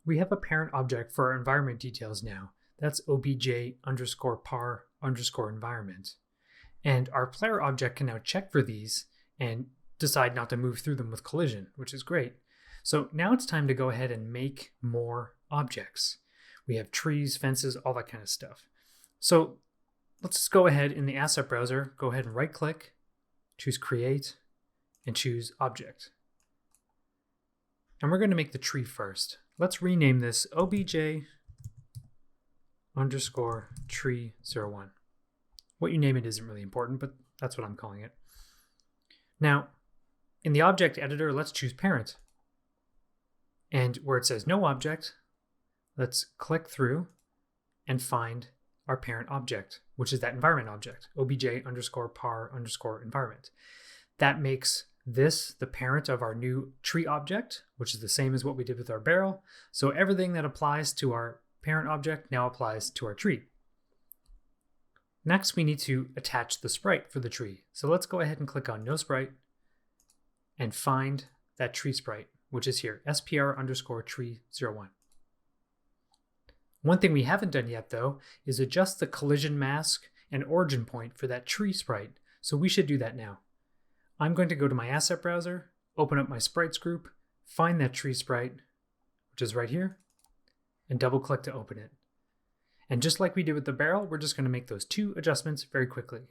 We have a parent object for our environment details now. That's obj_par_environment. And our player object can now check for these and decide not to move through them with collision, which is great. So now it's time to go ahead and make more objects. We have trees, fences, all that kind of stuff. So let's just go ahead in the asset browser, go ahead and right click, choose create, and choose object. And we're going to make the tree first. Let's rename this obj_tree01. What you name it isn't really important, but that's what I'm calling it. Now, in the object editor, let's choose parent. And where it says no object, let's click through and find our parent object, which is that environment object, obj_par_environment. That makes this the parent of our new tree object, which is the same as what we did with our barrel. So everything that applies to our parent object now applies to our tree. Next, we need to attach the sprite for the tree. So let's go ahead and click on no sprite and find that tree sprite, which is here, spr_tree01. One thing we haven't done yet, though, is adjust the collision mask and origin point for that tree sprite. So we should do that now. I'm going to go to my asset browser, open up my sprites group, find that tree sprite, which is right here, and double click to open it. And just like we did with the barrel, we're just going to make those two adjustments very quickly.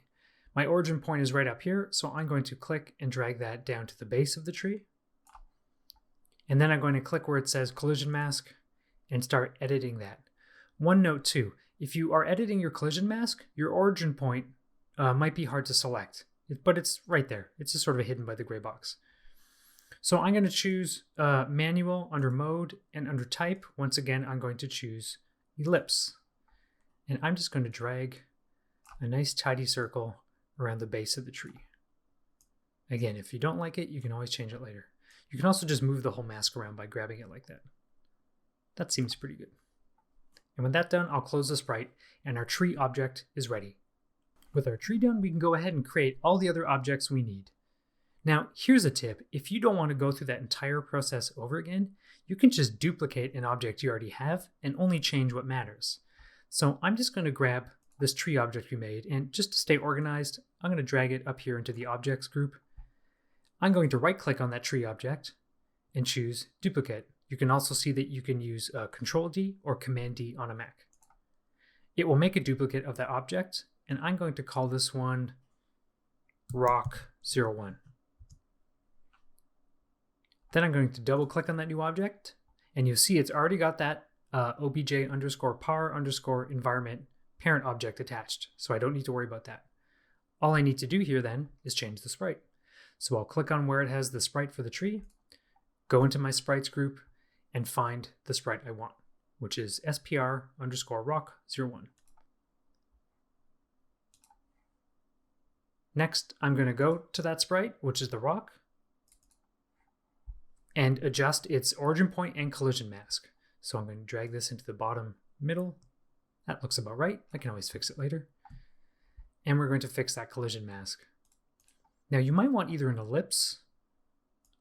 My origin point is right up here, so I'm going to click and drag that down to the base of the tree. And then I'm going to click where it says collision mask and start editing that. One note too, if you are editing your collision mask, your origin point might be hard to select, but it's right there. It's just sort of hidden by the gray box. So I'm going to choose manual under mode, and under type, once again, I'm going to choose ellipse. And I'm just going to drag a nice tidy circle around the base of the tree. Again, if you don't like it, you can always change it later. You can also just move the whole mask around by grabbing it like that. That seems pretty good. And with that done, I'll close the sprite and our tree object is ready. With our tree done, we can go ahead and create all the other objects we need. Now, here's a tip. If you don't want to go through that entire process over again, you can just duplicate an object you already have and only change what matters. So I'm just going to grab this tree object we made, and just to stay organized, I'm going to drag it up here into the objects group. I'm going to right click on that tree object and choose duplicate. You can also see that you can use Control D or Command D on a Mac. It will make a duplicate of that object, and I'm going to call this one Rock01. Then I'm going to double click on that new object, and you'll see it's already got that obj_par_environment parent object attached, so I don't need to worry about that. All I need to do here then is change the sprite. So I'll click on where it has the sprite for the tree, go into my sprites group, and find the sprite I want, which is spr_rock01. Next, I'm going to go to that sprite, which is the rock, and adjust its origin point and collision mask. So I'm going to drag this into the bottom middle. That looks about right. I can always fix it later. And we're going to fix that collision mask. Now you might want either an ellipse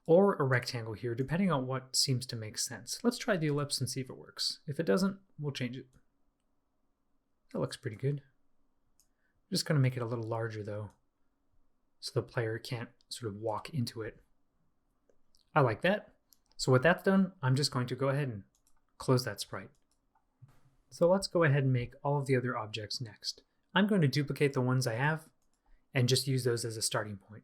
or a rectangle here, depending on what seems to make sense. Let's try the ellipse and see if it works. If it doesn't, we'll change it. That looks pretty good. I'm just going to make it a little larger though, so the player can't sort of walk into it. I like that. So with that done, I'm just going to go ahead and close that sprite. So let's go ahead and make all of the other objects next. I'm going to duplicate the ones I have and just use those as a starting point.